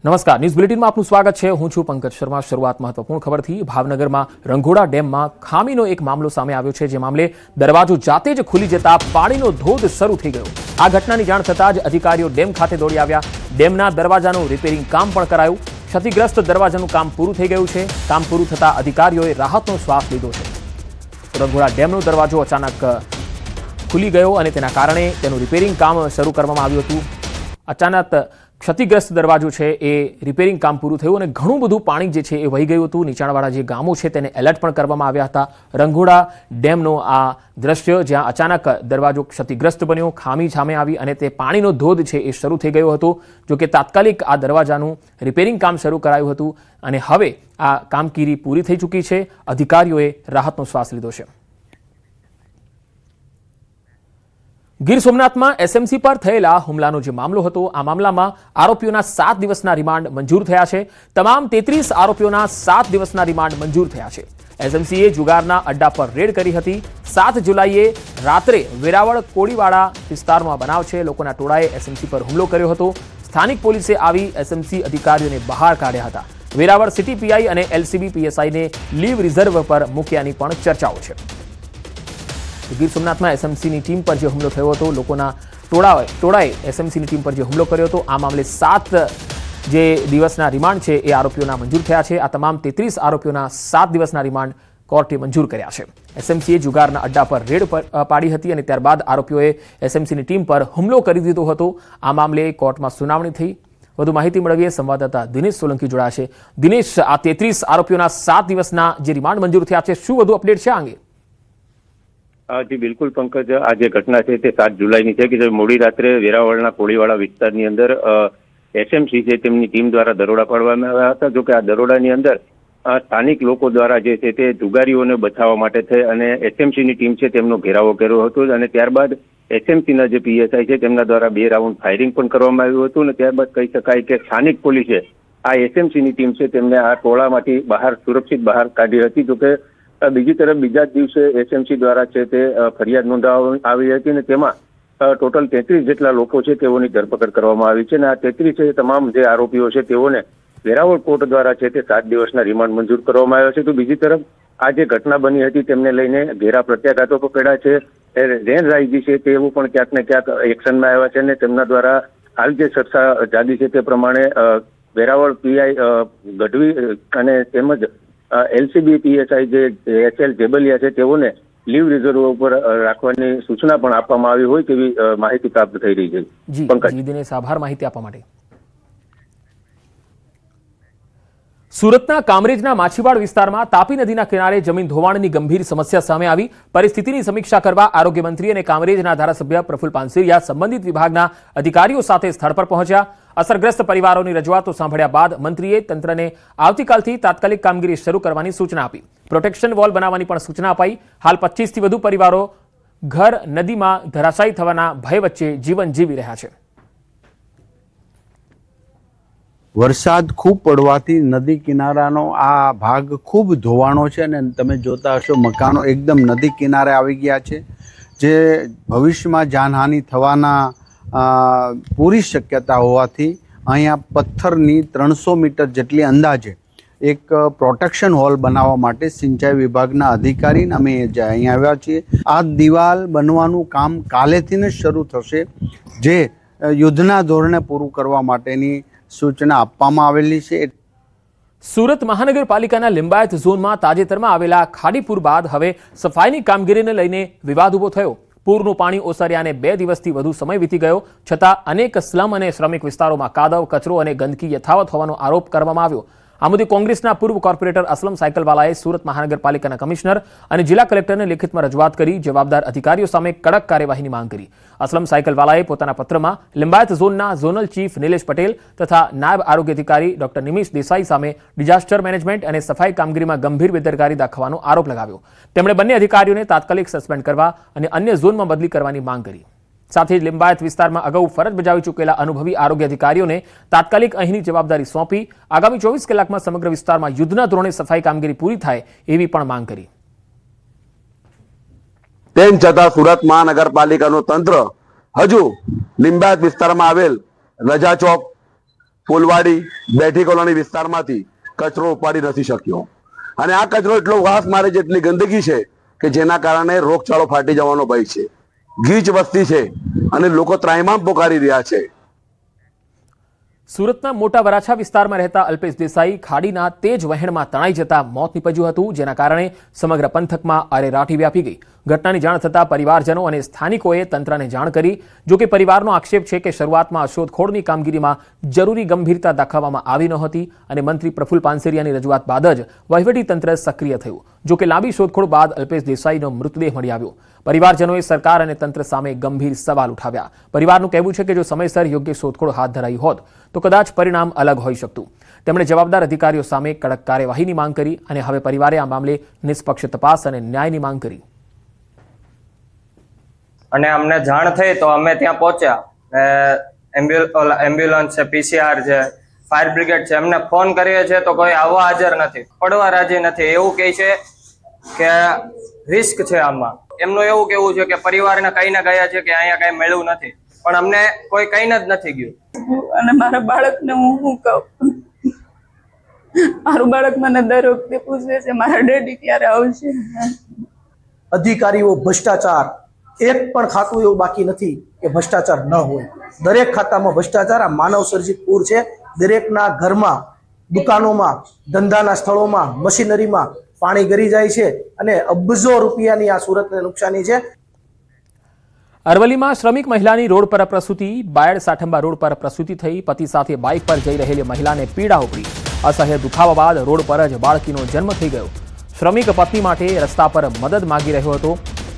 નમસ્કાર, ન્યૂઝ બુલેટિનમાં આપનું સ્વાગત છે। હું છું પંકજ શર્મા। શરૂઆત મહત્વપૂર્ણ ખબરથી। ભાવનગરમાં રંઘોડા ડેમમાં ખામીનો એક મામલો સામે આવ્યો છે, જે મામલે દરવાજો જાતે જ ખુલી જતા પાણીનો ધોધ શરૂ થઈ ગયો। આ ઘટનાની જાણ થતાં જ અધિકારીઓ ડેમ ખાતે દોડી આવ્યા। ડેમના દરવાજાનું રિપેરિંગ કામ પણ કરાયું। ક્ષતિગ્રસ્ત દરવાજાનું કામ પૂરું થઈ ગયું છે। કામ પૂરું થતાં અધિકારીઓએ રાહતનો શ્વાસ લીધો છે। રંઘોડા ડેમનો દરવાજો અચાનક ખુલી ગયો અને તેના કારણે તેનું રિપેરિંગ કામ શરૂ કરવામાં આવ્યું હતું। અચાનક क्षतिग्रस्त दरवाजो है ए रिपेरिंग काम पूરું થયું અને ઘણું બધું પાણી જે છે એ વહી ગયું હતું। નીચાણવાળા જે ગામો છે તેને એલર્ટ પણ કરવામાં આવ્યા હતા। રંઘોડા ડેમનો આ દ્રશ્ય જ્યાં અચાનક દરવાજો ક્ષતિગ્રસ્ત બન્યો, ખામી સામે આવી અને તે પાણીનો ધોધ છે એ શરૂ થઈ ગયો હતો। જો કે તાત્કાલિક આ દરવાજાનું રિપેરિંગ કામ શરૂ કરાયું હતું અને હવે આ કામગીરી પૂરી થઈ ચૂકી છે। અધિકારીઓએ રાહતનો શ્વાસ લીધો છે। ગીર સોમનાથમાં એસએમસી પર થયેલા હુમલાનો જે મામલો હતો, આ મામલામાં આરોપીઓના 7 દિવસના રિમાન્ડ મંજૂર થયા છે। તમામ 33 આરોપીઓના 7 દિવસના રિમાન્ડ મંજૂર થયા છે। એસએમસીએ જુગારના અડ્ડા પર રેડ કરી હતી। 7 જુલાઈએ રાત્રે વેરાવળ કોળીવાડા વિસ્તારમાં બનાવ છે। લોકોના ટોળાએ એસએમસી પર હુમલો કર્યો હતો। સ્થાનિક પોલીસે આવી એસએમસી અધિકારીઓને બહાર કાઢ્યા હતા। વેરાવળ સિટી પીઆઈ અને એલસીબી પીએસઆઈને લીવ રિઝર્વ પર મૂક્યાની પણ ચર્ચાઓ છે। ગીર સોમનાથમાં એસએમસીની ટીમ પર જે હુમલો થયો હતો, લોકોના ટોળાએ એસએમસીની ટીમ પર જે હુમલો કર્યો હતો, આ મામલે 7 જે દિવસના રિમાન્ડ છે એ આરોપીઓના મંજૂર થયા છે। આ તમામ 33 આરોપીઓના 7 દિવસના રિમાન્ડ કોર્ટે મંજૂર કર્યા છે। એસએમસીએ જુગારના અડ્ડા પર રેડ પાડી હતી અને ત્યારબાદ આરોપીઓએ એસએમસીની ટીમ પર હુમલો કરી દીધો હતો। આ મામલે કોર્ટમાં સુનાવણી થઈ। વધુ માહિતી મેળવીએ, સંવાદદાતા દિનેશ સોલંકી જોડાયા છે। દિનેશ, આ 33 આરોપીઓના 7 દિવસના જે રિમાન્ડ મંજૂર થયા છે, શું વધુ અપડેટ છે આ અંગે? જી બિલકુલ પંકજ, આ જે ઘટના છે તે 7 જુલાઈની છે કે મોડી રાત્રે વેરાવળના કોળીવાડા વિસ્તારની અંદર એસએમસી છે તેમની ટીમ દ્વારા દરોડા પાડવામાં આવ્યા હતા। જો કે આ દરોડાની અંદર સ્થાનિક લોકો દ્વારા જે છે તે જુગારીઓને બચાવવા માટે થઈ અને એસએમસીની ટીમ છે તેમનો ઘેરાવો કર્યો હતો અને ત્યારબાદ એસએમસીના જે પીએસઆઈ છે તેમના દ્વારા 2 રાઉન્ડ ફાયરિંગ પણ કરવામાં આવ્યું હતું અને ત્યારબાદ કહી શકાય કે સ્થાનિક પોલીસે આ એસએમસીની ટીમ છે તેમને આ ટોળામાંથી સુરક્ષિત બહાર કાઢી હતી। જો કે બીજી તરફ બીજા જ દિવસે એસએમસી દ્વારા છે તે ફરિયાદ નોંધવામાં આવી હતી અને તેમાં ટોટલ 33 જેટલા લોકો છે તેઓની ધરપકડ કરવામાં આવી છે અને આ 33 તમામ જે આરોપીઓ છે તેઓને વેરાવળ કોર્ટ દ્વારા છે તે 7 દિવસના રિમાન્ડ મંજૂર કરવામાં આવ્યા છે। તો બીજી તરફ આ જે ઘટના બની હતી તેમને લઈને ઘેરા પ્રત્યાઘાતો પકડ્યા છે। રેન્જ આઈજી છે તેઓ પણ ક્યાંક ને ક્યાંક એક્શનમાં આવ્યા છે અને તેમના દ્વારા હાલ જે ચર્ચા જાદી છે તે પ્રમાણે વેરાવળ પીઆઈ ગઢવી અને તેમજ એલસીબી પીએસઆઈ જે એસએલ જેબલિયા છે તેઓને લીવ રિઝર્વ ઉપર રાખવાની સૂચના પણ આપવામાં આવી હોય તેવી માહિતી પ્રાપ્ત થઈ રહી છે। જી દિનેશ, આભાર માહિતી આપવા માટે। સુરતના કામરેજના માછીવાડ વિસ્તારમાં તાપી નદીના કિનારે જમીન ધોવાણની ગંભીર સમસ્યા સામે આવી। પરિસ્થિતિની સમીક્ષા કરવા આરોગ્ય મંત્રી અને કામરેજના ધારાસભ્ય પ્રફુલ પાનસેરિયા સંબંધિત વિભાગના અધિકારીઓ સાથે સ્થળ પર પહોંચ્યા। અસરગ્રસ્ત પરિવારોની રજૂઆતો સાંભળ્યા બાદ મંત્રીએ તંત્રને આવતીકાલથી તાત્કાલિક કામગીરી શરૂ કરવાની સૂચના આપી। પ્રોટેક્શન વોલ બનાવવાની પણ સૂચના અપાઈ। હાલ 25 થી વધુ પરિવારો ઘર નદીમાં ધરાશાયી થવાના ભય વચ્ચે જીવન જીવી રહ્યા છે। વરસાદ ખૂબ પડવાથી નદી કિનારાનો આ ભાગ ખૂબ ધોવાણો છે અને તમે જોતા હશો મકાનો એકદમ નદી કિનારે આવી ગયા છે, જે ભવિષ્યમાં જાનહાનિ થવાના પૂરી શક્યતા હોવાથી અહીંયા પથ્થરની 300 મીટર જેટલી અંદાજે એક પ્રોટેક્શન હોલ બનાવવા માટે સિંચાઈ વિભાગના અધિકારીને અમે અહીંયા આવ્યા છીએ। આ દિવાલ બનવાનું કામ કાલેથી જ શરૂ થશે, જે યુદ્ધના ધોરણે પૂરું કરવા માટેની સૂચના આપવામાં આવેલી છે। સુરત મહાનગરપાલિકાના લિંબાયત ઝોનમાં તાજેતરમાં આવેલા ખાડીપુર બાદ હવે સફાઈની કામગીરીને લઈને વિવાદ ઉભો થયો। પૂરનું પાણી ઓસર્યાને 2 દિવસથી વધુ સમય વીતી ગયો, છતાં અનેક સ્લમ અને શ્રમિક વિસ્તારોમાં કાદવ, કચરો અને ગંદકી યથાવત હોવાનો આરોપ કરવામાં આવ્યો। આ મુદ્દે કોંગ્રેસના પૂર્વ કોર્પોરેટર અસલમ સાયકલવાલાએ સુરત મહાનગરપાલિકાના કમિશનર અને જિલ્લા કલેક્ટરને લેખિતમાં રજૂઆત કરી જવાબદાર અધિકારીઓ સામે કડક કાર્યવાહીની માંગ કરી। અસલમ સાયકલવાલાએ પોતાના પત્રમાં લિંબાયત ઝોનના ઝોનલ ચીફ નિલેશ પટેલ તથા નાયબ આરોગ્ય અધિકારી ડોક્ટર નિમિષ દેસાઈ સામે ડિઝાસ્ટર મેનેજમેન્ટ અને સફાઈ કામગીરીમાં ગંભીર બેદરકારી દાખવવાનો આરોપ લગાવ્યો। તેમણે બંને અધિકારીઓને તાત્કાલિક સસ્પેન્ડ કરવા અને અન્ય ઝોનમાં બદલી કરવાની માંગ કરી। સાથે જ લિંબાયત વિસ્તારમાં અગાઉ ફરજ બજાવી ચૂકેલા અનુભવી આરોગ્ય અધિકારીઓને તાત્કાલિક અહીંની જવાબદારી સોંપી આગામી 24 કલાકમાં સમગ્ર વિસ્તારમાં યુદ્ધના ધોરણે સફાઈ કામગીરી પૂરી થાય એવી પણ માંગ કરી। તેમ છતાં સુરત મહાનગરપાલિકાનું તંત્ર હજુ લિંબાયત વિસ્તારમાં આવેલ રજા ચોક, ફૂલવાડી બેઠી કોલોની વિસ્તારમાંથી કચરો ઉપાડી નથી શક્યો અને આ કચરો એટલો વાસ મારે જેટલી ગંદકી છે કે જેના કારણે રોગચાળો ફાટી જવાનો ભય છે. ગીચ વસ્તી છે અને લોકો ત્રાહિમામ પોકારી રહ્યા છે. સુરતના મોટા વરાછા વિસ્તારમાં રહેતા અલ્પેશ દેસાઈ ખાડીના તેજ વહેણમાં તણાઈ જતા મોત નીપજ્યું હતું, જેના કારણે સમગ્ર પંથકમાં અરેરાટી વ્યાપી ગઈ. ઘટનાની જાણ થતાં પરિવારજનો અને સ્થાનિકોએ તંત્રને જાણ કરી. જોકે પરિવારનો આક્ષેપ છે કે શરૂઆતમાં શોધખોળની કામગીરીમાં જરૂરી ગંભીરતા દાખવવામાં આવી નહોતી અને મંત્રી પ્રફુલ્લ પાનસેરિયાની રજૂઆત બાદ જ વહીવટીતંત્ર સક્રિય થયું. જોકે લાંબી શોધખોળ બાદ અલ્પેશ દેસાઈનો મૃતદેહ મળી આવ્યો. પરિવારજનોએ સરકાર અને તંત્ર સામે ગંભીર સવાલ ઉઠાવ્યા. પરિવારનું કહેવું છે કે જો સમયસર યોગ્ય શોધખોળ હાથ ધરાઈ હોત તો કદાચ પરિણામ અલગ હોઈ શકતું. તેમણે જવાબદાર અધિકારીઓ સામે કડક કાર્યવાહીની માંગ કરી અને હવે પરિવારે આ મામલે નિષ્પક્ષ તપાસ અને ન્યાયની માંગ કરી. અને અમને જાણ થઈ તો અમે ત્યાં પહોંચ્યા. એમ્બ્યુલન્સ છે, PCR છે, ફાયર બ્રિગેડ છે, એમને ફોન કરીએ છીએ તો કોઈ આવવા હાજર નથી, પડવા રાજી નથી. એવું કહે છે કે રિસ્ક છે આમાં. એમનું એવું કેવું છે કે પરિવારને કહીને ગયા છે કે અહીંયા કઈ મળ્યું નથી, પણ અમને કોઈ કહીને જ નથી ગયું. અને મારા બાળકને હું શું કહું? મારું બાળક મને દર વખતે પૂછે છે મારા ડેડી ક્યારે આવશે. અધિકારીઓ ભ્રષ્ટાચાર, એક પણ ખાતું એવું બાકી નથી કે ભ્રષ્ટાચાર ન હોય. દરેક ખાતામાં ભ્રષ્ટાચાર આ માનવ સર્જિત પૂર છે. દરેકના ઘરમાં, દુકાનોમાં, ધંધાના સ્થળોમાં, મશીનરીમાં પાણી ગરી જાય છે અને અબજો રૂપિયાની આ સુરતને નુકસાની છે. અરવલ્લીમાં શ્રમિક મહિલાની રોડ પર પ્રસૂતિ. બાયડ સાઠંબા રોડ પર પ્રસૂતિ થઈ. પતિ સાથે બાઇક પર જઈ રહેલી મહિલાને પીડા ઉપડી. અસહ્ય દુખાવા બાદ રોડ પર જ બાળકીનો જન્મ થઈ ગયો. શ્રમિક પત્ની માટે રસ્તા પર મદદ માંગી રહ્યો હતો.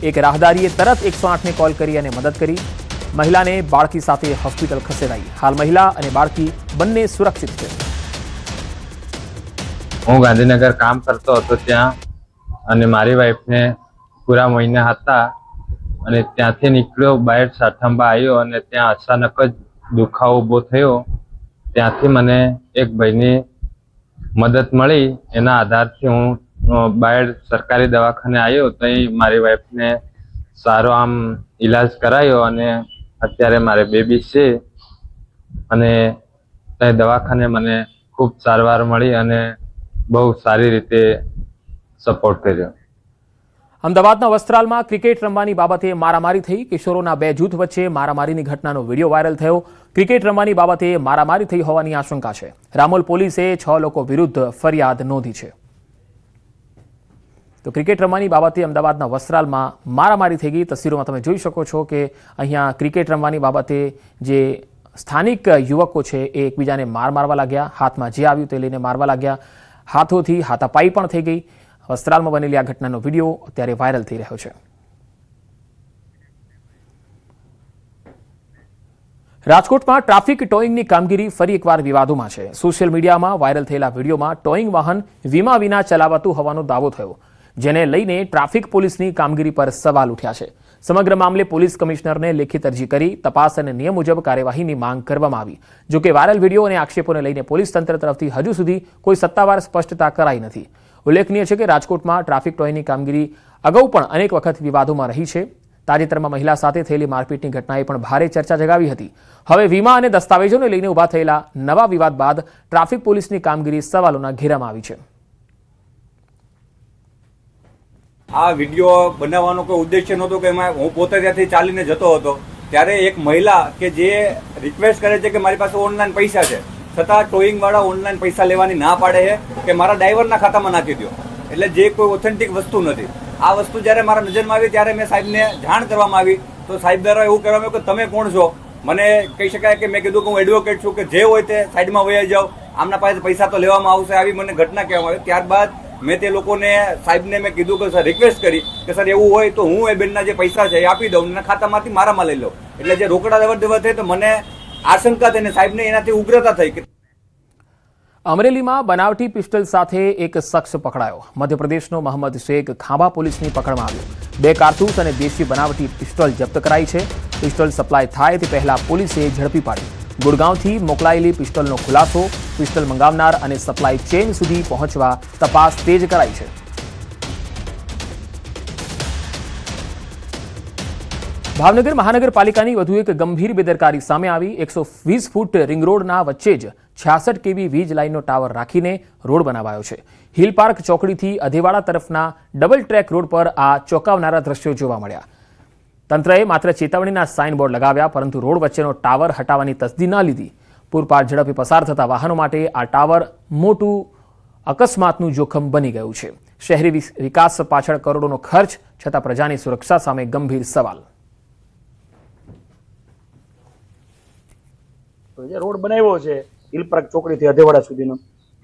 એક રાહદારીએ તરત 108ને કોલ કરી અને મદદ કરી. મહિલાને બાળકી સાથે હોસ્પિટલ ખસેડાઈ. હાલ મહિલા અને બાળકી બંને સુરક્ષિત છે. હું ગાંધીનગર કામ કરતો હતો ત્યાં, અને મારી વાઈફને પૂરા મહિના હતા અને ત્યાંથી નીકળ્યો, બાયડ સાઠંબા આવ્યો અને ત્યાં અચાનક જ દુખાવો ઊભો થયો. ત્યાંથી મને એક ભાઈની મદદ મળી. એના આધારથી હું બાયડ સરકારી દવાખાને આવ્યો. ત્યાં મારી વાઈફને સારો આમ ઈલાજ કરાયો અને અત્યારે મારે બેબી છે અને ત્યાં દવાખાને મને ખૂબ સારવાર મળી અને બહુ સારી રીતે સપોર્ટ કર્યો. અમદાવાદના વસ્ત્રાલમાં ક્રિકેટ રમવાની બાબતે મારામારી થઈ. કિશોરોના બે જૂથ વચ્ચે મારામારીની ઘટનાનો વિડીયો વાયરલ થયો. ક્રિકેટ રમવાની બાબતે મારામારી થઈ હોવાની આશંકા છે. રામોલ પોલીસે 6 લોકો વિરુદ્ધ ફરિયાદ નોંધી છે. તો ક્રિકેટ રમવાની બાબતે અમદાવાદના વસ્ત્રાલમાં મારામારી થઈ ગઈ. તસવીરોમાં તમે જોઈ શકો છો કે અહીંયા ક્રિકેટ રમવાની બાબતે જે સ્થાનિક યુવકો છે એ એકબીજાને મારવા લાગ્યા. હાથમાં જે આવ્યું તે લઈને મારવા લાગ્યા. હાથોથી હાથાપાઈ પણ થઈ ગઈ. વસ્ત્રાલમાં બનેલી આ ઘટનાનો વિડીયો અત્યારે વાયરલ થઈ રહ્યો છે. રાજકોટમાં ટ્રાફિક ટોઈંગની કામગીરી ફરી એકવાર વિવાદોમાં છે. સોશિયલ મીડિયામાં વાયરલ થયેલા વિડીયોમાં ટોઈંગ વાહન વીમા વિના ચલાવાતું હોવાનો દાવો થયો, જેને લઈને ટ્રાફિક પોલીસની કામગીરી પર સવાલ ઉઠ્યા છે. સમગ્ર મામલે પોલીસ કમિશનરને લેખિત અરજી કરી તપાસ અને નિયમ મુજબ કાર્યવાહીની માંગ કરવામાં આવી. જોકે વાયરલ વિડીયો અને આક્ષેપોને લઈને પોલીસ તંત્ર તરફથી હજુ સુધી કોઈ સત્તાવાર સ્પષ્ટતા કરાઈ નથી. ઉલ્લેખનીય છે કે રાજકોટમાં ટ્રાફિક ટોઈંગની કામગીરી અગાઉ પણ અનેક વખત વિવાદોમાં રહી છે. તાજેતરમાં મહિલા સાથે થયેલી મારપીટની ઘટનાએ પણ ભારે ચર્ચા જગાવી હતી. હવે વીમા અને દસ્તાવેજોને લઈને ઉભા થયેલા નવા વિવાદ બાદ ટ્રાફિક પોલીસની કામગીરી સવાલોના ઘેરામાં આવી છે. આ વિડીયો બનાવવાનો કોઈ ઉદ્દેશ્ય નહોતો કે હું પોતે ત્યાંથી ચાલીને જતો હતો ત્યારે એક મહિલા કે જે રિક્વેસ્ટ કરે છે કે મારી પાસે ઓનલાઈન પૈસા છે, છતાં ટોઈંગ વાળા ઓનલાઈન પૈસા લેવાની ના પાડે છે કે મારા ડ્રાઈવરના ખાતામાં નાખી દો. એટલે જે કોઈ ઓથેન્ટિક વસ્તુ નથી. આ વસ્તુ જ્યારે મારા નજરમાં આવી ત્યારે મેં સાહેબને જાણ કરવામાં આવી તો સાહેબ દ્વારા એવું કહેવામાં આવ્યું કે તમે કોણ છો? મને કહી શકાય કે મેં કીધું કે હું એડવોકેટ છું, કે જે હોય તે સાઈડમાં વહી જાઓ, આમના પાસે પૈસા તો લેવામાં આવશે. આવી મને ઘટના કહેવામાં આવી. ત્યારબાદ મેં તે લોકોને સાહેબને મેં કીધું કે સર રિક્વેસ્ટ કરી કે સર એવું હોય તો હું એ બેનના જે પૈસા છે એ આપી દઉં અને ખાતામાંથી મારામાં લઈ લઉં. એટલે જે રોકડા લેવડ થઈ તો મને આશંકા થઈને સાહેબને એનાથી ઉગ્રતા થઈ. અમરેલીમાં બનાવટી પિસ્ટલ સાથે એક શખ્સ પકડાયો. મધ્યપ્રદેશનો મોહમ્મદ શેખ ખાંભા પોલીસની પકડમાં આવ્યો. 2 કારતૂસ અને દેશી બનાવટી પિસ્ટલ જપ્ત કરાઈ છે. પિસ્ટલ સપ્લાય થાય તે પહેલા પોલીસે ઝડપી પાડી. ગુડગાંવથી મોકલાયેલી પિસ્ટલનો ખુલાસો, પિસ્ટલ મંગાવનાર અને સપ્લાય ચેઇન સુધી પહોંચવા તપાસ તેજ કરાઈ છે. ભાવનગર મહાનગરપાલિકાની વધુ એક ગંભીર બેદરકારી સામે આવી. 120 ફૂટ રિંગ રોડના વચ્ચે જ 66 kV વીજ લાઇનનો ટાવર રાખીને રોડ બનાવાયો છે. હિલ પાર્ક ચોકડીથી અધેવાડા તરફના ડબલ ટ્રેક રોડ પર આ ચોંકાવનારા દ્રશ્યો જોવા મળ્યા. તંત્રએ માત્ર ચેતવણીના સાઇનબોર્ડ લગાવ્યા, પરંતુ રોડ વચ્ચેનો ટાવર હટાવવાની તસ્દી ન લીધી. પૂરપાટ ઝડપે પસાર થતા વાહનો માટે આ ટાવર મોટું અકસ્માતનું જોખમ બની ગયું છે. શહેરી વિકાસ પાછળ કરોડોનો ખર્ચ, છતાં પ્રજાની સુરક્ષા સામે ગંભીર સવાલ. જે રોડ બનાવ્યો છે હિલ પાર્ક ચોકડીથી અધેવાડા સુધીનો,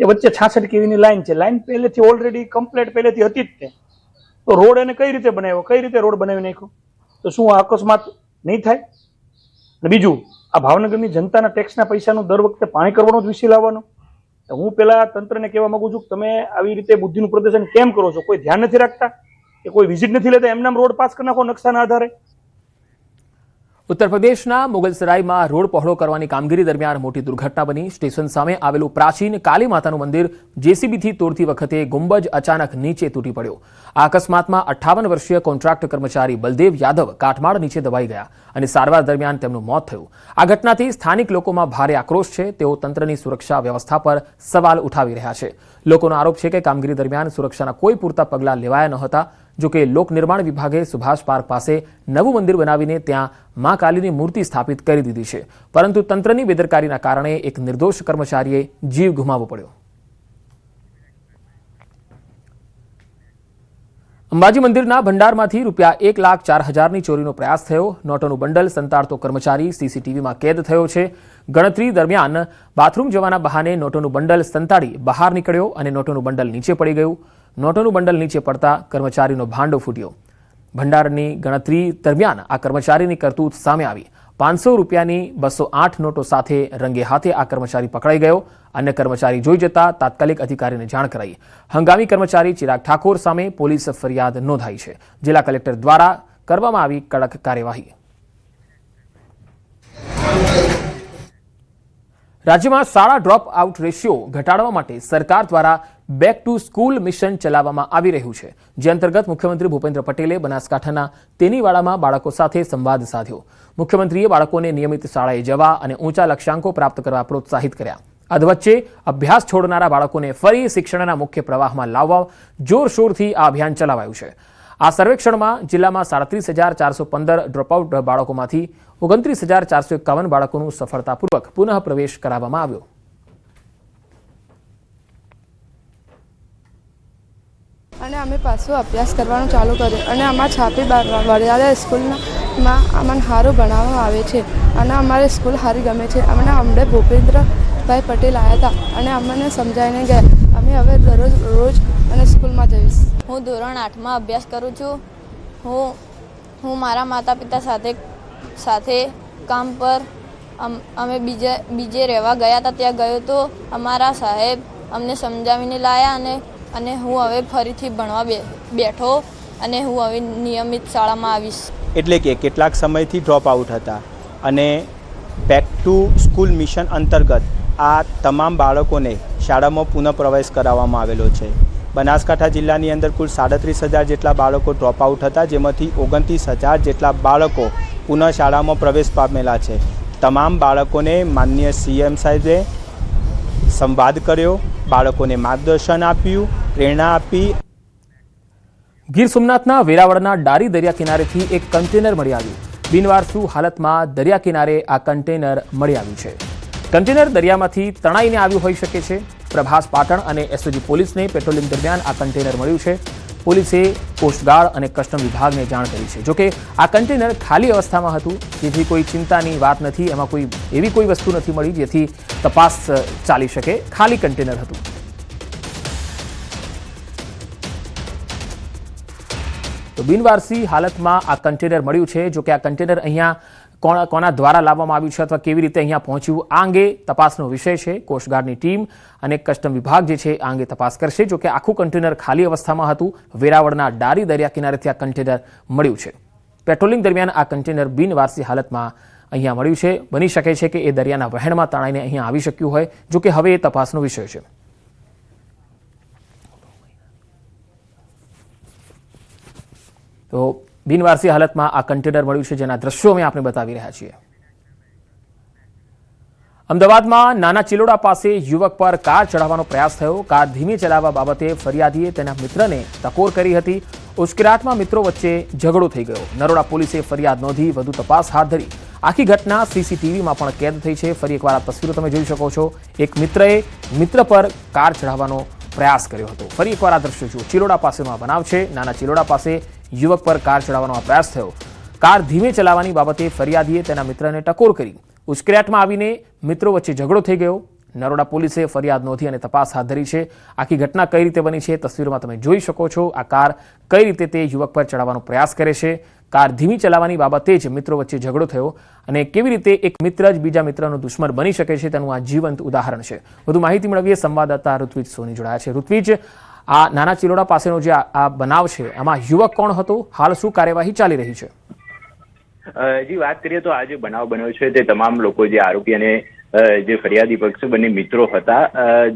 એ વચ્ચે 66 kV ની લાઈન છે. લાઈન પહેલેથી ઓલરેડી કમ્પ્લીટ પહેલેથી હતી જ તે. તો રોડ એને કઈ રીતે બનાવ્યો, કઈ રીતે રોડ બનાવી નાખ્યો? તો શું આ અકસ્માત નહીં થાય? અને બીજું, આ ભાવનગરની જનતાના ટેક્સના પૈસાનું દર વખતે પાણી કરવાનો જ વિષય લાવવાનો. હું પેલા તંત્રને કહેવા માંગુ છું કે તમે આવી રીતે બુદ્ધિનું પ્રદર્શન કેમ કરો છો? કોઈ ધ્યાન નથી રાખતા કે કોઈ વિઝિટ નથી લેતા? એમનામ રોડ પાસ કરી નાખો નકશાના આધારે. ઉત્તર પ્રદેશના મુગલસરાયમાં રોડ પહોળો કરવાની કામગીરી દરમિયાન મોટી દુર્ઘટના બની. સ્ટેશન સામે આવેલું પ્રાચીન કાલી માતાનું મંદિર જેસીબીથી તોડતી વખતે ગુંબજ અચાનક નીચે તૂટી પડ્યો. આ અકસ્માતમાં 58 વર્ષીય કોન્ટ્રાક્ટ કર્મચારી બલદેવ યાદવ કાટમાળ નીચે દબાઈ ગયા અને સારવાર દરમિયાન તેમનું મોત થયું. આ ઘટનાથી સ્થાનિક લોકોમાં ભારે આક્રોશ છે. તેઓ તંત્રની સુરક્ષા વ્યવસ્થા પર સવાલ ઉઠાવી રહ્યા છે. લોકોનો આરોપ છે કે કામગીરી દરમિયાન સુરક્ષાના કોઈ પૂરતા પગલાં લેવાયા ન હતા. જોકે લોકનિર્માણ વિભાગે સુભાષ પાર્ક પાસે નવું મંદિર બનાવીને ત્યાં મા કાલીની મૂર્તિ સ્થાપિત કરી દીધી છે, પરંતુ તંત્રની બેદરકારીના કારણે એક નિર્દોષ કર્મચારીએ જીવ ગુમાવવો પડ્યો. અંબાજી મંદિરના ભંડારમાંથી ₹1,04,000ની ચોરીનો પ્રયાસ થયો. નોટોનું બંડલ સંતાડતો કર્મચારી સીસીટીવીમાં કેદ થયો છે. ગણતરી દરમિયાન બાથરૂમ જવાના બહાને નોટોનું બંડલ સંતાડી બહાર નીકળ્યો અને નોટોનું બંડલ નીચે પડી ગયું. નોટોનું બંડલ નીચે પડતા કર્મચારીનો ભાંડો ફૂટ્યો. ભંડારની ગણતરી દરમિયાન આ કર્મચારીની કરતૂત સામે આવી. ₹500ની 208 નોટો સાથે રંગે હાથે આ કર્મચારી પકડાઈ ગયો. અન્ય કર્મચારી જોઈ જતા તાત્કાલિક અધિકારીને જાણ કરાઈ. હંગામી કર્મચારી ચિરાગ ઠાકોર સામે પોલીસ ફરિયાદ નોંધાઈ છે. જિલ્લા કલેક્ટર દ્વારા કરવામાં આવી કડક કાર્યવાહી. રાજ્યમાં શાળા ડ્રોપ આઉટ રેશિયો ઘટાડવા માટે સરકાર દ્વારા બેક ટુ સ્કૂલ મિશન ચલાવવામાં આવી રહ્યું છે, જે અંતર્ગત મુખ્યમંત્રી ભૂપેન્દ્ર પટેલે બનાસકાંઠાના તેનીવાડામાં બાળકો સાથે સંવાદ સાધ્યો. મુખ્યમંત્રીએ બાળકોને નિયમિત શાળાએ જવા અને ઊંચા લક્ષ્યાંકો પ્રાપ્ત કરવા પ્રોત્સાહિત કર્યા. અધવચ્ચે અભ્યાસ છોડનારા બાળકોને ફરી શિક્ષણના મુખ્ય પ્રવાહમાં લાવવા જોરશોરથી આ અભિયાન ચલાવાયું છે. આ સર્વેક્ષણમાં જિલ્લામાં 37,415 ડ્રોપઆઉટ બાળકોમાંથી 29,451 બાળકોનું સફળતાપૂર્વક પુનઃ પ્રવેશ કરાવવામાં આવ્યો. અને અમે પાછું અભ્યાસ કરવાનું ચાલુ કર્યું અને અમારા છાપી વડિયાળા સ્કૂલમાં અમને સારું ભણાવવામાં આવે છે અને અમારી સ્કૂલ સારી ગમે છે. અમને હમણાં ભૂપેન્દ્રભાઈ પટેલ આવ્યા હતા અને અમને સમજાવીને ગયા. અમે હવે રોજ અને સ્કૂલમાં જઈશ. હું ધોરણ 8માં અભ્યાસ કરું છું. હું મારા માતા પિતા સાથે કામ પર અમે બીજે રહેવા ગયા હતા. ત્યાં ગયો તો અમારા સાહેબ અમને સમજાવીને લાયા અને હું હવે ફરીથી ભણવા બેઠો અને હું હવે નિયમિત શાળામાં આવીશ. એટલે કે કેટલાક સમયથી ડ્રોપ આઉટ હતા અને બેક ટુ સ્કૂલ મિશન અંતર્ગત આ તમામ બાળકોને શાળામાં પુનઃ પ્રવેશ કરાવવામાં આવેલો છે. બનાસકાંઠા જિલ્લાની અંદર કુલ 37,000 જેટલા બાળકો ડ્રોપ આઉટ હતા, જેમાંથી 29,000 જેટલા બાળકો પુનઃ શાળામાં પ્રવેશ પામેલા છે. તમામ બાળકોને માનનીય CM સાહેબે સંવાદ કર્યો, બાળકોને માર્ગદર્શન આપ્યું, પ્રેરણા આપી. ગીર સોમનાથના વેરાવળના ડારી દરિયા કિનારેથી એક કન્ટેનર મળી આવ્યું. બિનવારસુ હાલતમાં દરિયા કિનારે આ કન્ટેનર મળી આવ્યું છે. કન્ટેનર દરિયામાંથી તણાઈને આવ્યું હોઈ શકે છે. પ્રભાસ પાટણ અને SOG પોલીસને પેટ્રોલિંગ દરમિયાન આ કન્ટેનર મળ્યું છે. પોલીસે કોસ્ટગાર્ડ અને કસ્ટમ વિભાગને જાણ કરી છે. જોકે આ કન્ટેનર ખાલી અવસ્થામાં હતું, જેથી કોઈ ચિંતાની વાત નથી. એમાં એવી કોઈ વસ્તુ નથી મળી જેથી તપાસ ચાલી શકે. ખાલી કન્ટેનર હતું. તો બિનવારસી હાલતમાં આ કન્ટેનર મળ્યું છે. જોકે આ કન્ટેનર અહીંયા કોના દ્વારા લાવવામાં આવ્યું છે અથવા કેવી રીતે અહીંયા પહોંચ્યું, આ અંગે તપાસનો વિષય છે. કોસ્ટગાર્ડની ટીમ અને કસ્ટમ વિભાગ જે છે આ અંગે તપાસ કરશે. જોકે આખું કન્ટેનર ખાલી અવસ્થામાં હતું. વેરાવળના ડારી દરિયા કિનારેથી આ કન્ટેનર મળ્યું છે. પેટ્રોલિંગ દરમિયાન આ કન્ટેનર બિનવારસી હાલતમાં અહીંયા મળ્યું છે. બની શકે છે કે એ દરિયાના વહેણમાં તણાઈને અહીંયા આવી શક્યું હોય. જોકે હવે એ તપાસનો વિષય છે. તો બિનવારસી હાલતમાં આ કન્ટેનર મળ્યું છે, જેના દ્રશ્યો અમે આપને બતાવી રહ્યા છીએ. અમદાવાદમાં નાના ચિલોડા પાસે યુવક પર કાર ચડાવવાનો પ્રયાસ થયો. કાર ધીમી ચલાવવા બાબતે ફરિયાદીએ તેના મિત્રને ટકોર કરી હતી. ઉશ્કેરાટમાં મિત્રો વચ્ચે ઝઘડો થઈ ગયો. નરોડા પોલીસે ફરિયાદ નોંધી વધુ તપાસ હાથ ધરી. આખી ઘટના સીસીટીવીમાં પણ કેદ થઈ છે. ફરી એકવાર આ તસવીરો તમે જોઈ શકો છો. એક મિત્રએ મિત્ર પર કાર ચઢાવવાનો પ્રયાસ કર્યો હતો. ફરી એકવાર આ દ્રશ્યો જુઓ. ચિલોડા પાસેનો આ બનાવ છે. નાના ચિલોડા પાસે યુવક પર કાર ચઢાવવાનો આ પ્રયાસ થયો. કાર ધીમે ચલાવવાની બાબતે ફરિયાદીએ તેના મિત્રને ટકોર કરી. ઉશ્કેરાટમાં આવીને મિત્રો વચ્ચે ઝઘડો થઈ ગયો. નરોડા પોલીસે ફરિયાદ નોંધી અને તપાસ હાથ ધરી છે. આખી ઘટના કઈ રીતે બની છે તસવીરોમાં તમે જોઈ શકો છો. આ કાર કઈ રીતે તે યુવક પર ચડાવવાનો પ્રયાસ કરે છે. કાર ધીમી ચલાવવાની બાબતે જ મિત્રો વચ્ચે ઝઘડો થયો અને કેવી રીતે એક મિત્ર જ બીજા મિત્રનો દુશ્મન બની શકે છે તેનું આ જીવંત ઉદાહરણ છે. વધુ માહિતી મેળવીએ સંવાદદાતા ઋત્વિજ સોની જોડાયા છે. ઋત્વિજ, આ નાના ચિલોડા પાસેનો જે આ બનાવ છે, આમાં યુવક કોણ હતો? હાલ શું કાર્યવાહી ચાલી રહી છે? જી, વાત કરીએ તો આ જે બનાવ બન્યો છે તે તમામ લોકો જે આરોપી અને જે ફરિયાદી પક્ષ બંને મિત્રો હતા.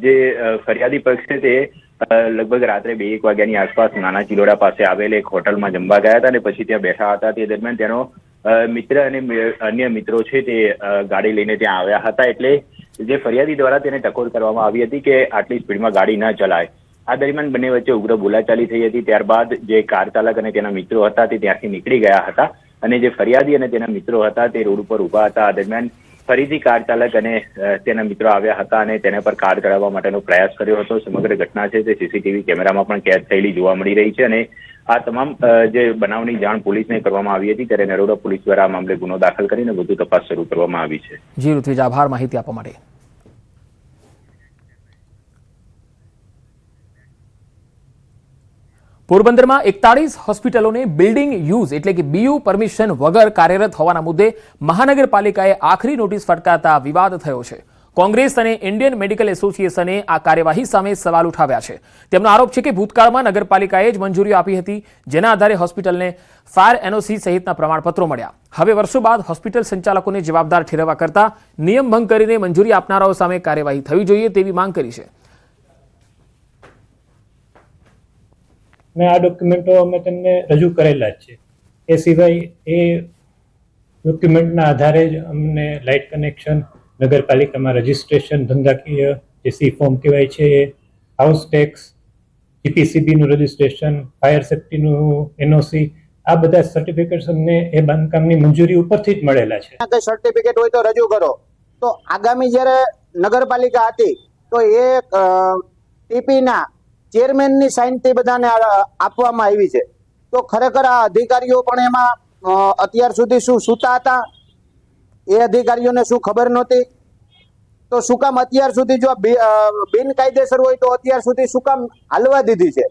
જે ફરિયાદી પક્ષ છે તે લગભગ રાત્રે 2-1 વાગ્યાની આસપાસ નાના ચિલોડા પાસે આવેલ એક હોટલમાં જમવા ગયા હતા અને પછી ત્યાં બેઠા હતા. તે દરમિયાન તેનો મિત્ર અને અન્ય મિત્રો છે તે ગાડી લઈને ત્યાં આવ્યા હતા. એટલે જે ફરિયાદી દ્વારા તેને ટકોર કરવામાં આવી હતી કે આટલી સ્પીડમાં ગાડી ન ચલાય. આ દરમિયાન બંને વચ્ચે ઉગ્ર બોલાચાલી થઈ હતી. ત્યારબાદ જે કાર ચાલક અને તેના મિત્રો હતા તે ત્યાંથી નીકળી ગયા હતા અને જે ફરિયાદી અને તેના મિત્રો હતા તે રોડ ઉપર ઉભા હતા. આ દરમિયાન ફરીથી કાર ચાલક અને તેના મિત્રો આવ્યા હતા અને તેના પર કાર ચડાવવા માટેનો પ્રયાસ કર્યો હતો. સમગ્ર ઘટના છે તે સીસીટીવી કેમેરામાં પણ કેદ થયેલી જોવા મળી રહી છે અને આ તમામ જે બનાવની જાણ પોલીસને કરવામાં આવી હતી ત્યારે નરોડા પોલીસ દ્વારા આ મામલે ગુનો દાખલ કરીને વધુ તપાસ શરૂ કરવામાં આવી છે. જી ઋત્વિજ, આભાર માહિતી આપવા માટે. પોરબંદરમાં 41 હોસ્પિટલોને બિલ્ડિંગ યુઝ એટલે કે બીયુ પરમિશન વગર કાર્યરત હોવાના મુદ્દે મહાનગરપાલિકાએ આખરી નોટિસ ફટકારતા વિવાદ થયો છે. કોંગ્રેસ અને ઇન્ડિયન મેડિકલ એસોસિએશને આ કાર્યવાહી સામે સવાલ ઉઠાવ્યા છે. તેમનો આરોપ છે કે ભૂતકાળમાં નગરપાલિકાએ જ મંજૂરીઓ આપી હતી, જેના આધારે હોસ્પિટલને ફાયર એનઓસી સહિતના પ્રમાણપત્રો મળ્યા. હવે વર્ષો બાદ હોસ્પિટલ સંચાલકોને જવાબદાર ઠેરવવા કરતા નિયમ ભંગ કરીને મંજૂરી આપનારાઓ સામે કાર્યવાહી થવી જોઈએ તેવી માંગ કરી છે. મેં આ ડોક્યુમેન્ટો અમે તેમને રજૂ કરેલા જ છે. એ સિવાય એ ડોક્યુમેન્ટના આધારે જ અમને લાઇટ કનેક્શન, નગરપાલિકામાં રજિસ્ટ્રેશન, ધંધાકીય જે સી ફોર્મ કહેવાય છે, હાઉસ ટેક્સ, જીપીસીબીનું રજિસ્ટ્રેશન, ફાયર સેફ્ટીનું એનઓસી, આ બધા સર્ટિફિકેટ્સ અમને એ બાંધકામની મંજૂરી ઉપરથી જ મળેલા છે. કઈ સર્ટિફિકેટ હોય તો રજૂ કરો. તો આગામી જ્યારે નગરપાલિકા હતી તો એ ટીપીના ચેરમેનની સાઇનથી બધાને આપવામાં આવી છે. તો ખરેખર આ અધિકારીઓ પણ એમાં અત્યાર સુધી શું સૂતા હતા? એ અધિકારીઓને શું ખબર નહોતી? તો શું કામ અત્યાર સુધી જો બિનકાયદેસર હોય તો અત્યાર સુધી શું કામ હાલવા દીધી છે?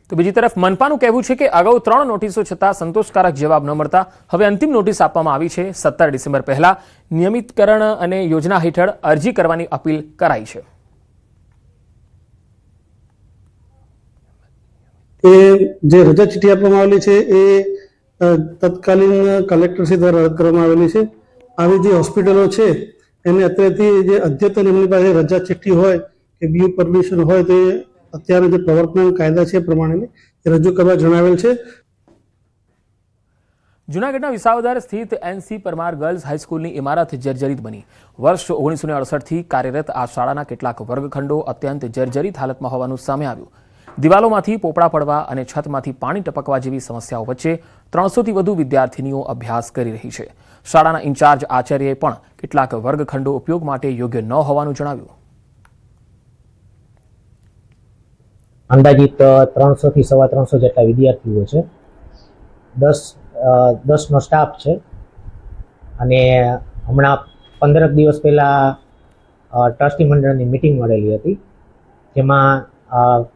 તો બીજી તરફ મનપાનું કહેવું છે કે અગાઉ 3 નોટિસો છતાં સંતોષકારક જવાબ ન મળતા હવે અંતિમ નોટિસ આપવામાં આવી છે. 17 ડિસેમ્બર પહેલા નિયમિતકરણ અને યોજના હેઠળ અરજી કરવાની અપીલ કરાઈ છે. એ જે રજા ચીઠી આપવામાં આવેલી છે એ તત્કાલીન કલેક્ટરશ્રી દ્વારા રદ કરવામાં આવેલી છે. આવી જે હોસ્પિટલો છે એને અત્યારથી જે અદ્યતન એમની પાસે રજા ચીઠ્ઠી હોય કે બીયુ પરમિશન હોય તો એ અત્યારે જે પ્રવર્તમાન કાયદા છે એ પ્રમાણેની રજૂ કરવા જણાવેલ છે. જૂનાગઢના વિસાવદર સ્થિત એનસી પરમાર ગર્લ્સ હાઈસ્કૂલની ઇમારત જર્જરિત બની. વર્ષ 1968થી કાર્યરત આ શાળાના કેટલાક વર્ગખંડો અત્યંત જર્જરિત હાલતમાં હોવાનું સામે આવ્યું. દિવાલોમાંથી પોપડા પડવા અને છતમાંથી પાણી ટપકવા જેવી સમસ્યાઓ વચ્ચે 300થી વધુ વિદ્યાર્થીનીઓ અભ્યાસ કરી રહી છે. શાળાના ઇન્ચાર્જ આચાર્યએ પણ કેટલાક વર્ગખંડો ઉપયોગ માટે યોગ્ય ન હોવાનું જણાવ્યું. અંદાજિત 300 થી 350 જેટલા વિદ્યાર્થીઓ છે. 10નો સ્ટાફ છે અને હમણાં 15 દિવસ પહેલા ટ્રસ્ટી મંડળની મિટિંગ મળેલી હતી, જેમાં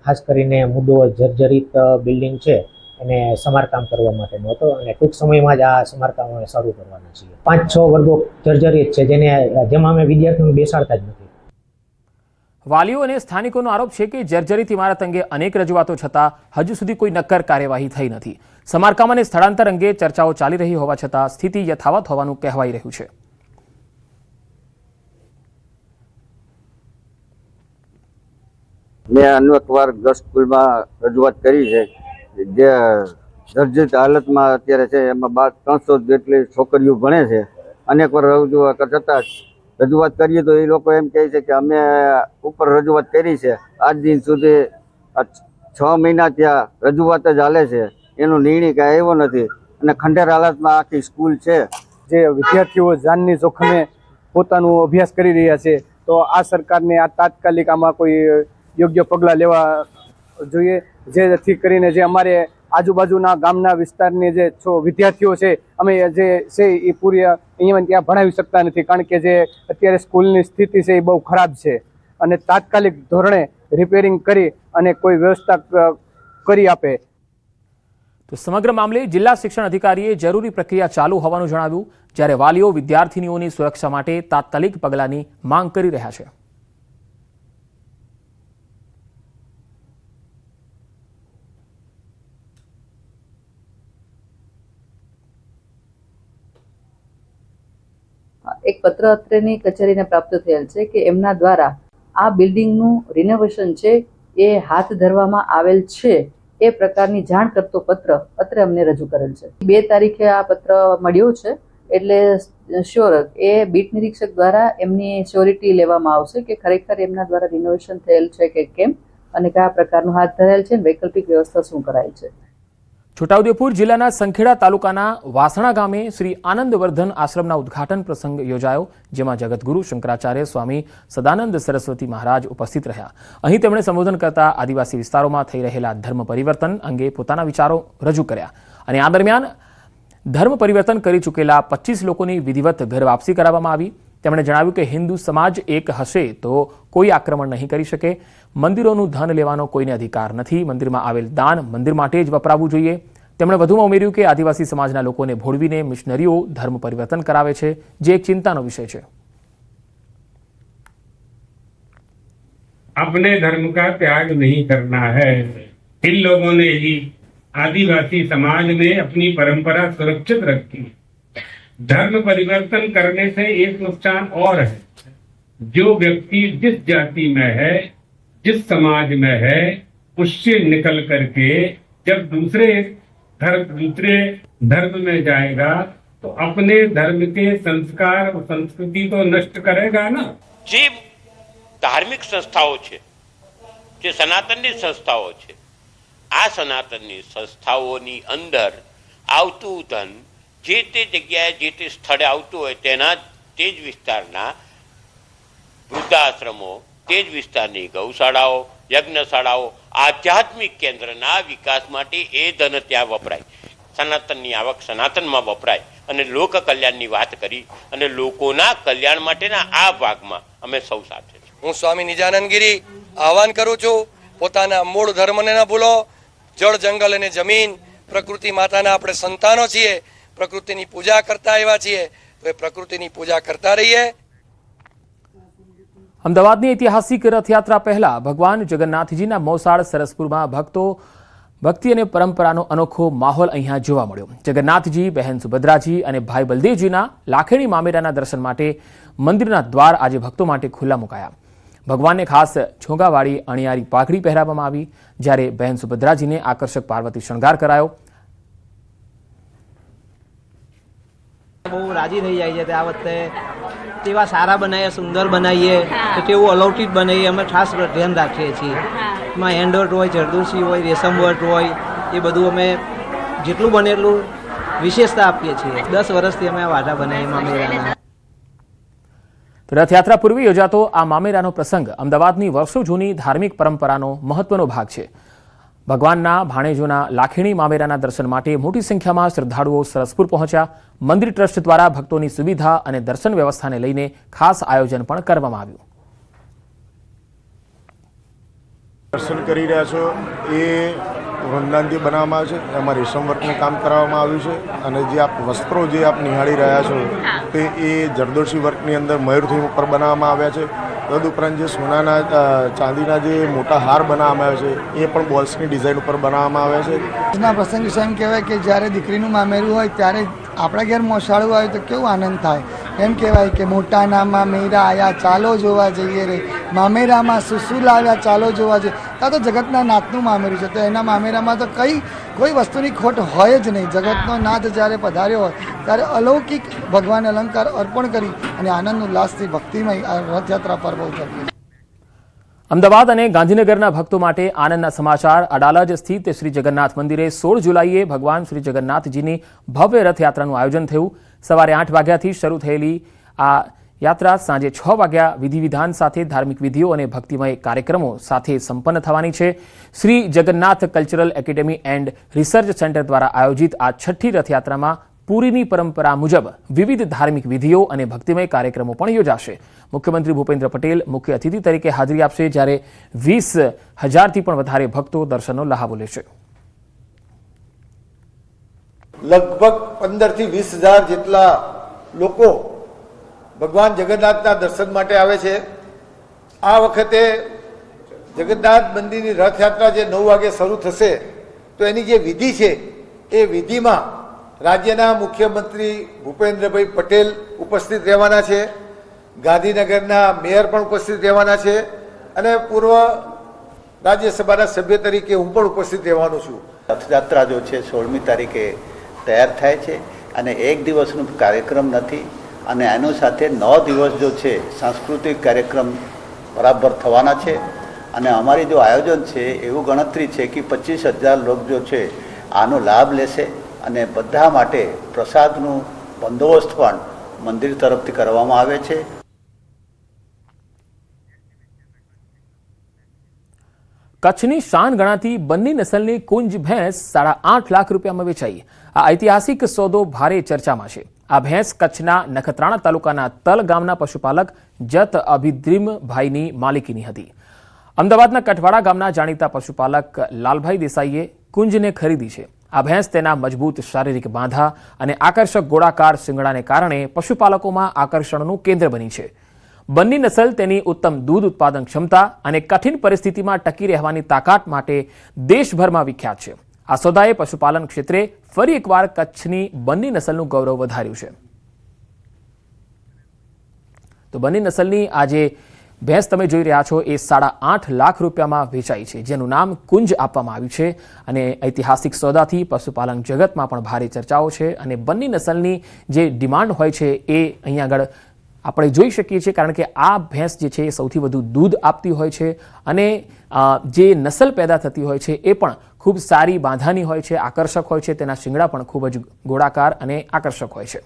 ખાસ કરીને મુદ્દો જર્જરિત બિલ્ડિંગ છે એને સમારકામ કરવા માટેનો હતો અને ટૂંક સમયમાં જ આ સમારકામ અમે શરૂ કરવાના છીએ. 5-6 વર્ગો જર્જરિત છે જેમાં અમે વિદ્યાર્થીઓને બેસાડતા જ નથી. વાલીઓ અને સ્થાનિકોનો આરોપ છે કે જર્જરિત ઇમારત અંગે અનેક રજૂઆતો છતાં હજુ સુધી કોઈ નક્કર કાર્યવાહી થઈ નથી. સમારકામ અને સ્થળાંતર અંગે ચર્ચાઓ ચાલી રહી હોવા છતાં સ્થિતિ યથાવત હોવાનું કહેવાઈ રહ્યું છે. મેં અનેકવાર ગસ્ટ સ્કૂલમાં રજૂઆત કરી છે, જે દર્જિત હાલતમાં અત્યારે છે એમાં 300 જેટલી છોકરીઓ ભણે છે. અનેક વાર રજૂઆત છતાં રજૂઆત કરીએ તો એ લોકો એમ કહે છે કે અમે ઉપર રજૂઆત કરી છે, આજ દિન સુધી 6 મહિના ત્યાં રજૂઆત જ હાલે છે, એનો નિર્ણય કાંઈ આવ્યો નથી અને ખંડેર હાલતમાં આખી સ્કૂલ છે. જે વિદ્યાર્થીઓ જાનની જોખમે પોતાનું અભ્યાસ કરી રહ્યા છે, તો આ સરકારને આ તાત્કાલિક આમાં કોઈ યોગ્ય પગલાં લેવા જોઈએ, જેથી કરીને જે અમારે આજુબાજુના ગામના વિસ્તારની જે વિદ્યાર્થીઓ છે અમે જે છે એ પૂરી અહીંયા ત્યાં ભણાવી શકતા નથી, કારણ કે જે અત્યારે સ્કૂલની સ્થિતિ છે એ બહુ ખરાબ છે અને તાત્કાલિક ધોરણે રિપેરિંગ કરી અને કોઈ વ્યવસ્થા કરી આપે. તો સમગ્ર મામલે જિલ્લા શિક્ષણ અધિકારીએ જરૂરી પ્રક્રિયા ચાલુ હોવાનું જણાવ્યું, જ્યારે વાલીઓ વિદ્યાર્થીનીઓની સુરક્ષા માટે તાત્કાલિક પગલાંની માંગ કરી રહ્યા છે. એક પત્ર અત્રેની કચેરીને પ્રાપ્ત થયેલ છે કે એમના દ્વારા આ બિલ્ડિંગનું રિનોવેશન છે એ હાથ ધરવામાં આવેલ છે એ પ્રકારની જાણ કરતો પત્ર અત્રે અમને રજૂ કરેલ છે. 2 તારીખે આ પત્ર મળ્યો છે, એટલે શ્યોર એ બીટ નિરીક્ષક દ્વારા એમની શ્યોરિટી લેવામાં આવશે કે ખરેખર એમના દ્વારા રિનોવેશન થયેલ છે કે કેમ અને કયા પ્રકારનું હાથ ધરાયેલ છે, વૈકલ્પિક વ્યવસ્થા શું કરાય છે. છોટાઉદેપુર જિલ્લાના સંખેડા તાલુકાના વાસણા ગામે શ્રી આનંદવર્ધન આશ્રમના ઉદ્ઘાટન પ્રસંગ યોજાયો, જેમાં જગતગુરુ શંકરાચાર્ય સ્વામી સદાનંદ સરસ્વતી મહારાજ ઉપસ્થિત રહ્યા. અહીં તેમણે સંબોધન કરતા આદિવાસી વિસ્તારોમાં થઈ રહેલા ધર્મ પરિવર્તન અંગે પોતાના વિચારો રજૂ કર્યા અને આ દરમિયાન ધર્મ પરિવર્તન કરી ચૂકેલા 25 લોકોની વિધિવત ઘર વાપસી કરાવવામાં આવી. તેમણે જણાવ્યું કે હિન્દુ સમાજ એક હશે તો કોઈ આક્રમણ નહીં કરી શકે, મંદિરોનું ધન લેવાનો કોઈને અધિકાર નથી, મંદિરમાં આવેલ દાન મંદિર માટે જ વપરાવવું જોઈએ. તેમણે વધુમાં ઉમેર્યું કે આદિવાસી સમાજના લોકોને ભોળવીને મિશનરીઓ ધર્મ પરિવર્તન કરાવે છે, જે એક ચિંતાનો વિષય છે. अपने धर्म का त्याग नहीं करना है. इन लोगों ने ही आदिवासी समाज में अपनी परंपरा सुरक्षित रखी. धर्म परिवर्तन करने से एक नुकसान और है. जो व्यक्ति जिस जाति में है, जिस समाज में है, उससे निकल करके जब दूसरे धर्म में जाएगा तो अपने धर्म के संस्कार और संस्कृति तो नष्ट करेगा ना. જે ધાર્મિક સંસ્થાઓ છે, જે સનાતનની સંસ્થાઓ છે, આ સનાતનની સંસ્થાઓની અંદર આવતું ધન જે તે જગ્યાએ જે તે સ્થળે આવતું હોય તેના તે જ વિસ્તારના વૃદ્ધાશ્રમો, તે જ વિસ્તારની ગૌશાળાઓ, યજ્ઞશાળાઓ, આધ્યાત્મિક કેન્દ્રના વિકાસ માટે એ ધન ત્યાં વપરાય, સનાતનની આવક સનાતનમાં વપરાય અને લોક કલ્યાણની વાત કરી અને લોકોના કલ્યાણ માટેના આ ભાગમાં અમે સૌ સાથે છીએ. હું સ્વામી નિજાનંદગીરી આહવાન કરું છું, પોતાના મૂળ ધર્મને ન ભૂલો. જળ, જંગલ અને જમીન, પ્રકૃતિ માતાના આપણે સંતાનો છીએ, પ્રકૃતિની પૂજા કરતા આવ્યા છીએ, તો એ પ્રકૃતિની પૂજા કરતા રહીએ. અમદાવાદની ઐતિહાસિક રથયાત્રા પહેલા ભગવાન જગન્નાથજીના મોસાળ સરસપુરમાં ભક્તિ અને પરંપરાનો અનોખો માહોલ અહીંયા જોવા મળ્યો. જગન્નાથજી, બહેન સુભદ્રાજી અને ભાઈ બલદેવજીના લાખેણી મામેરાના દર્શન માટે મંદિરના દ્વાર આજે ભક્તો માટે ખુલ્લા મુકાયા. ભગવાનને ખાસ છોગાવાળી અણિયારી પાઘડી પહેરાવવામાં આવી, જ્યારે બહેન સુભદ્રાજીને આકર્ષક પાર્વતી શણગાર કરાયો. બહુ રાજી થઈ જાય છે. આ વખતે તેવા સારા બનાવીએ, સુંદર બનાવીએ તો તેવું અલૌકિક બનાવીએ, અમે ખાસ ધ્યાન રાખીએ છીએ. એમાં હેન્ડવર્ક હોય, જરદોશી હોય, રેશમ વર્ક હોય, એ બધું અમે જેટલું બને એટલું વિશેષતા આપીએ છીએ. 10 વર્ષથી અમે આ વાડા બનાવીએ મામેરાના. રથયાત્રા પૂર્વે યોજાતો આ મામેરાનો પ્રસંગ અમદાવાદની વર્ષો જૂની ધાર્મિક પરંપરાનો મહત્વનો ભાગ છે. ભગવાનના ભાણેજોના લાખેણી મામેરાના દર્શન માટે મોટી સંખ્યામાં શ્રદ્ધાળુઓ સરસપુર પહોંચ્યા. મંદિર ટ્રસ્ટ દ્વારા ભક્તોની સુવિધા અને દર્શન વ્યવસ્થાને લઈને ખાસ આયોજન પણ કરવામાં આવ્યું. દર્શન કરી રહ્યા છો એ વંદાનથી બનાવવામાં આવે છે, એમાં રેશમ વર્કનું કામ કરવામાં આવ્યું છે અને જે આપ વસ્ત્રો જે આપ નિહાળી રહ્યા છો તે એ જરદોશી વર્કની અંદર મયુરથીમ ઉપર બનાવવામાં આવ્યા છે. તદુપરાંત જે સોનાના ચાંદીના જે મોટા હાર બનાવવામાં આવે છે એ પણ બોલ્સની ડિઝાઇન ઉપર બનાવવામાં આવ્યા છે. આજના પ્રસંગ વિશે એમ કહેવાય કે જ્યારે દીકરીનું મામેરું હોય ત્યારે આપણા ઘેર મોસાળું આવે તો કેવું આનંદ થાય. એમ કહેવાય કે મોટાના મામેરા આયા ચાલો જોવા જઈએ રે, મામેરામાં સુસુ લાવ્યા ચાલો જોવા જઈએ. કાં તો જગતના નાથનું મામેરું છે. તો એના મામેરામાં તો કોઈ વસ્તુની ખોટ હોય જ નહીં. જગતનો નાથ જ્યારે પધાર્યો હોય ત્યારે અલૌકિક ભગવાન અલંકાર અર્પણ કરી અને આનંદ ઉલ્લાસથી ભક્તિમય આ રથયાત્રા પર્વ ઉજવીએ. અમદાવાદ અને ગાંધીનગરના ભક્તો માટે આનંદના સમાચાર. અડાલજ સ્થિત શ્રી જગન્નાથ મંદિરે 16 જુલાઈએ ભગવાન શ્રી જગન્નાથજીની ભવ્ય રથયાત્રાનું આયોજન થયું. સવારે 8 વાગ્યાથી શરૂ થયેલી આ યાત્રા સાંજે 6 વાગ્યા વિધિ વિધાન સાથે ધાર્મિક વિધિઓ અને ભક્તિમય કાર્યક્રમો સાથે સંપન્ન થવાની છે. Shri Jagannath cultural academy and research centre દ્વારા આયોજિત આ છઠ્ઠી રથયાત્રામાં પુરીની પરંપરા મુજબ વિવિધ ધાર્મિક વિધિઓ અને ભક્તિમય કાર્યક્રમો પણ યોજાશે. મુખ્યમંત્રી ભૂપેન્દ્ર પટેલ મુખ્ય અતિથિ તરીકે હાજરી આપશે, જ્યારે 20,000થી પણ વધારે ભક્તો દર્શનનો લહાવો લેશે. લગભગ 15,000 થી 20,000 જેટલા લોકો ભગવાન જગન્નાથના દર્શન માટે આવે છે. આ વખતે જગન્નાથ મંદિરની રથયાત્રા જે 9 વાગે શરૂ થશે, તો એની જે વિધિ છે એ વિધિમાં રાજ્યના મુખ્યમંત્રી ભૂપેન્દ્રભાઈ પટેલ ઉપસ્થિત રહેવાના છે, ગાંધીનગરના મેયર પણ ઉપસ્થિત રહેવાના છે અને પૂર્વ રાજ્યસભાના સભ્ય તરીકે હું પણ ઉપસ્થિત રહેવાનો છું. રથયાત્રા જો છે 16મી તારીખે તૈયાર થાય છે અને એક દિવસનો કાર્યક્રમ નથી અને એનો સાથે 9 દિવસ જો છે સાંસ્કૃતિક કાર્યક્રમ બરાબર થવાના છે અને અમારી જો આયોજન છે એવું ગણતરી છે કે 25,000 લોકો જો છે આનો લાભ લેશે અને બધા માટે પ્રસાદનું બંદોબસ્ત પણ મંદિર તરફથી કરવામાં આવે છે. કચ્છની શાન ગણાતી બન્ની નસલની કુંજ ભેંસ 8.5 લાખ રૂપિયામાં વેચાઈ. આ ઐતિહાસિક સોદો ભારે ચર્ચામાં છે. આ ભેંસ કચ્છના નખત્રાણા તાલુકાના તલ ગામના પશુપાલક જત અભિદ્રીમભાઈની માલિકીની હતી. અમદાવાદના કઠવાડા ગામના જાણીતા પશુપાલક લાલભાઈ દેસાઈએ કુંજને ખરીદી છે. આ ભેંસ તેના મજબૂત શારીરિક બાંધા અને આકર્ષક ગોળાકાર શિંગડાને કારણે પશુપાલકોમાં આકર્ષણનું કેન્દ્ર બની છે. બન્ની નસલ તેની ઉત્તમ દૂધ ઉત્પાદન ક્ષમતા અને કઠિન પરિસ્થિતિમાં ટકી રહેવાની તાકાત માટે દેશભરમાં વિખ્યાત છે. આ સોદાએ પશુપાલન ક્ષેત્રે ફરી એકવાર કચ્છની બન્ની નસલનું ગૌરવ વધાર્યું છે. તો બન્ની નસલની આ જે ભેંસ તમે જોઈ રહ્યા છો એ 8.5 લાખ રૂપિયામાં વેચાઈ છે, જેનું નામ કુંજ આપવામાં આવ્યું છે. અને ઐતિહાસિક સોદાથી પશુપાલન જગતમાં પણ ભારે ચર્ચાઓ છે અને બન્ની નસલની જે ડિમાન્ડ હોય છે એ અહીંયા આગળ આપણે જોઈ શકીએ છીએ, કારણ કે આ ભેંસ જે છે એ સૌથી વધુ દૂધ આપતી હોય છે અને જે નસલ પેદા થતી હોય છે એ પણ ખૂબ સારી બાંધાની હોય છે, આકર્ષક હોય છે. તેના શિંગડા પણ ખૂબ જ ગોળાકાર અને આકર્ષક હોય છે.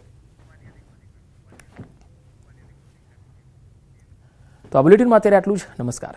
તો આ બુલેટિનમાં અત્યારે આટલું જ. નમસ્કાર.